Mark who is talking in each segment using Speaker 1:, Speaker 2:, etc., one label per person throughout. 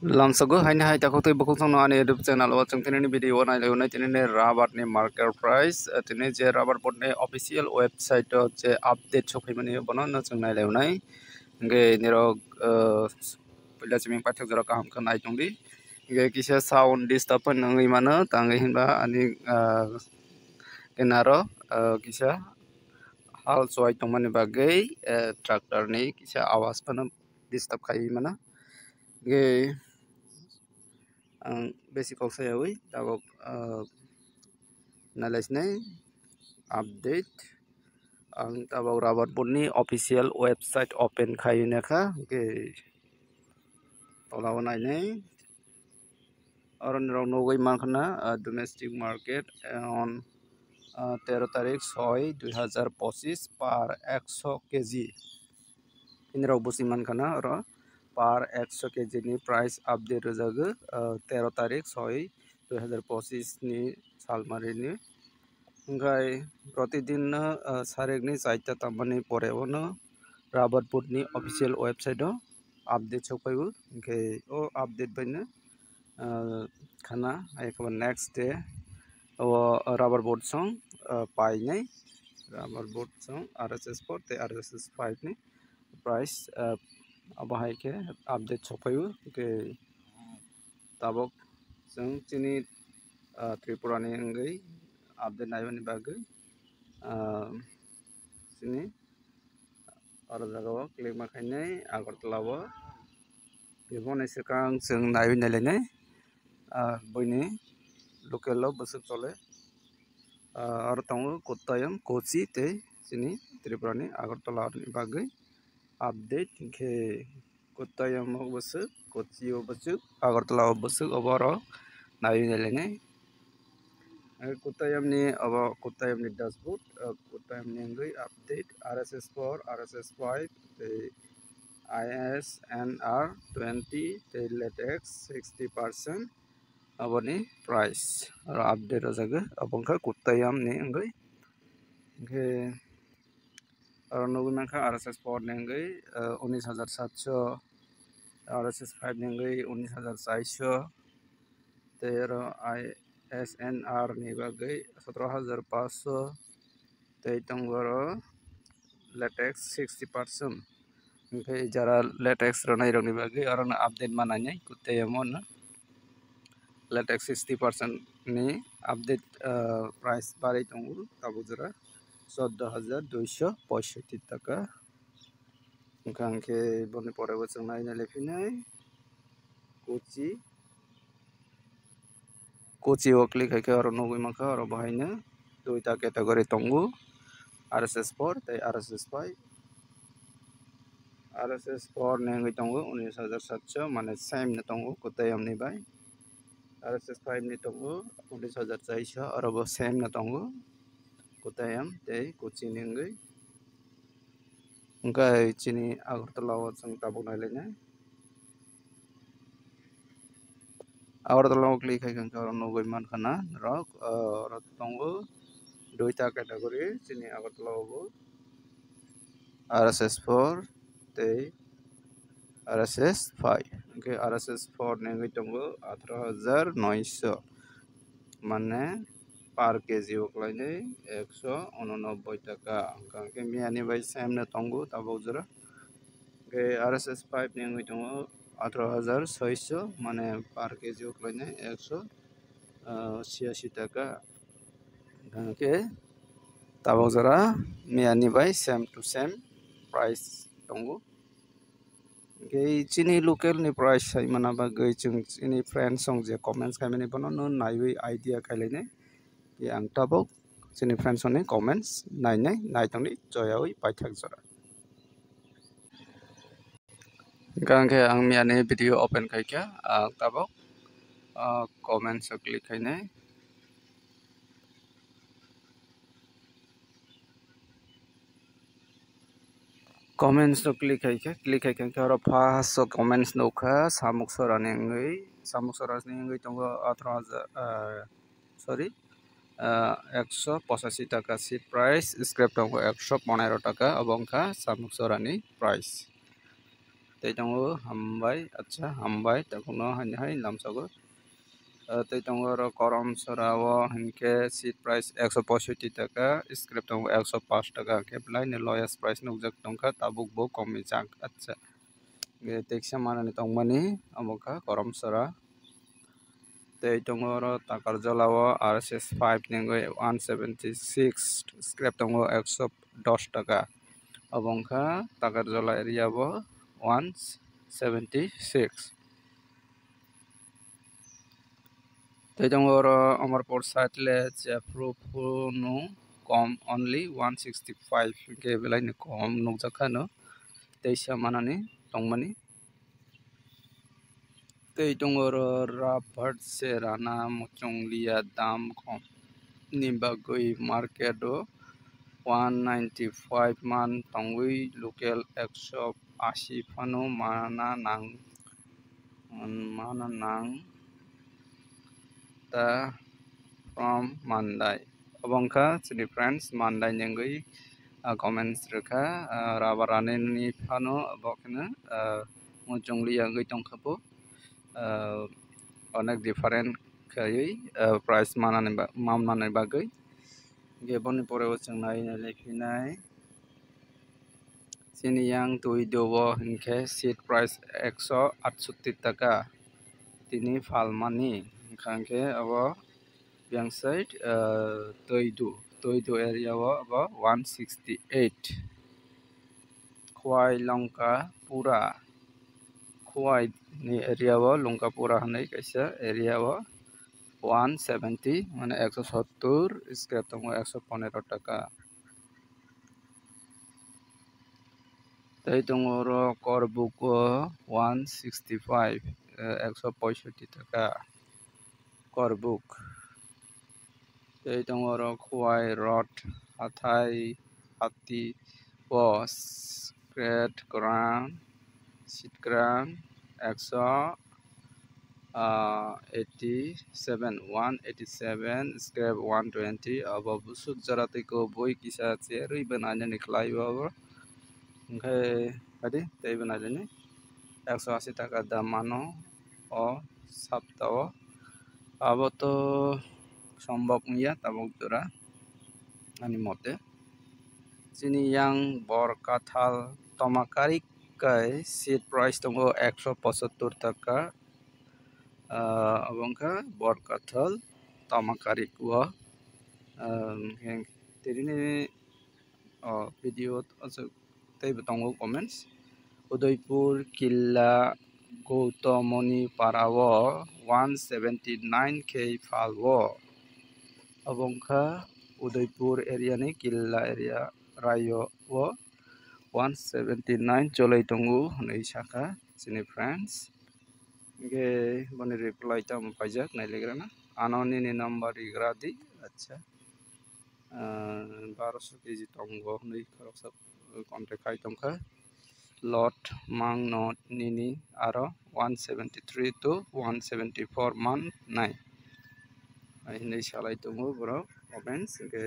Speaker 1: Lamsago haina hai tako tei bokong song ani YouTube channel wa chung tinini video nai leunai tinini rubber ni market price tini je rubber board ni official website je update sokai mani bono no chung nai leunai nge niro pila chiming pathak jora kaham ka nai tongdi nge kisa sound disturb ngai mana tangai hinba ani kenaro kisa hal choi tongmani bagai tractor ni kisa awas pano disturb khai mana nge ang basic saya wi tabok nalaisnai update ang tabok rubber board ni official website open khayune kha ke tolaw nainai aron rong nogoi mankhana domestic market on 13 তারিখ 6 2025 par 100 KG inro busi mankhana ro par 100 KG ni price update hojago 13 তারিখ 6 2025 ni salmari ni ngai protidin sarekni 4ta tamani porebono rubber board ni official website o update sokaibo ke o update baina khana ayakaba next day o rubber board song painai rubber board song RSS4 te RSS5 ni price abahai ke update sokaibo ke tabok जों chini Tripura ni ngai update naibani bagai sini aro jagao click makhainai Agartala o biboni sekang जों naibani nailai boini local lo busuk chole aro tongo Kottayam Kochi te sini Tripura ni Agartala ni bagai update ke Kottayam o busuk Kochi o busuk Agartala o busuk obaro naibani nailai Kottayam ni aba Kottayam ni dashboard Kottayam ni ngai update RSS4 RSS5 te ISNR 20 te latex 60% aboni price aro update ojaga abongkha Kottayam ni ngai ke aro nogoi mankha RSS4 ni ngai 19700 RSS5 ni ngai 19400 te aro SNR ni bagai 17500 tei tongoro latex 60% ओमफ्राय जरा latex रनाय रंनि बागै आरो update मानानै Kottayam ना latex 60% नि update price बाराय दङ ताबो जरा 14265 টাকা ओंखांखे बनि परेबो जों नायना लेफिनाय Kochi o click haike aro nogoi mankha aro bahaina duita category tongo RSS4 tei RSS5 RSS4 ni ngai tongo 19700 mane same ni tongo Kottayam ni bai RSS5 ni tongo 19400 aro bo same ni tongo Kottayam tei Kochi ni ngai engkai chini Agartala o जों tabuk nailai Agartala o click haike aro nogoi mankhana rok aro tongo duita category chini Agartala o RSS4 tei RSS5 okay RSS4 ni ngai tongo 18900 mane per kg oklainai 189 টাকা angkangke miani bai same na tongo tabok jora ke RSS5 ni ngai tongo 18600 mane per kg oklainai 186 টাকা angkangke tabok jora miani bai same to same price tongo chini local ni price hai mana bagai chung chini friends song je comments khaimani bono no naiwi idea khailainai ki ang tabok chini friends ni comments nainai naitongni joyawi paithak jora gangke ang miani video open khaikya ang tabok comments o click khainai comments no click haike aro first comments no kha samuk sora ni ngai tongo 18000 sorry 185 টাকা seat price scrap tongo 115 টাকা abongkha samuk sora ni price tei tongo hambai acha hambai takuno hai lamsago tei tongo ro korom sora o hinke seat price 165 taka scrap tongo 105 taka keblai ni lowest price nugjak tongka tabuk bo komi jak acha ge teksa manani tongmani amoka korom sora tei tongo ro takar jolao RSS 5 ningoi 176 scrap tongo 110 taka abongka takar jola area bo 176 tei tongo ro Amarpur side le Jeffrupunu kom only 165 ke belai ni kom nukjakha no teisa manani tongmani tei tongo ro Rabat serana muchunglia dam kom ni bagui market o 195 man tongui local 180 fano mana nang ta from Mandai abongka chini friends Mandai nengui comments rekha rabarane ni fano abokna muchunglia gui tongkhapo onek different khayui price mamnani bagui geboni pore changnai lekhinai chini yang tui dobo hinke seat price 168 taka tini falmani khangke abo yang side toidu area o abo 168 khwai longka pura khwai ni area o longka pura hanai kaisa area o 170 মানে 170 scrap tongo 115 টাকা tei tongo ro korbuk o 165 165 টাকা korbuk tei tongo ro khwai rod hathai hati o scrap ground seat ground 187 scrap 120 abo busuk jarate ko boi kisa cherui bananya ni khlai abo onkhay adi tei bananya 180 taka damano o saptao abo to সম্ভব নিয়া tabuk jora ani mote chini yang borkathal tomakarik kai seat price tongo 175 taka abongka borkathal tomakarik o tirini video tei tongo comments Udaipur Killa Gautamani Parao 179k falwo abongka Udaipur area ni Killa area rayo o 179 cholai tongo nei saka chini friends ge boni reply tam pajak nailegrana anoni ni number igradi acha 1200 kg tongo nei khoroksa contact khai tongkha lot mang not nini aro 173 to 174 man nai nei salai tongo bro comments ge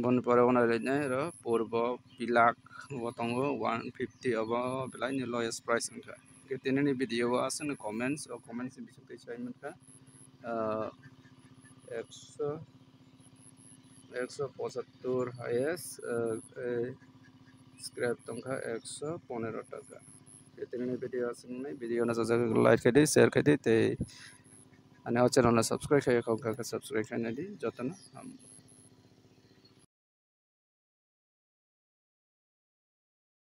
Speaker 1: bon pore ona rene ro purbo pilak botongo 150 abo belai ni lowest price angka ge tinini video asana comments o comments bisuk tei saiman ka 175 highest scrap tongkha 115 taka tinini video asana video na jaga like kadi share kadi tei ani channel na subscribe khai khawka subscribe khai nadi jotona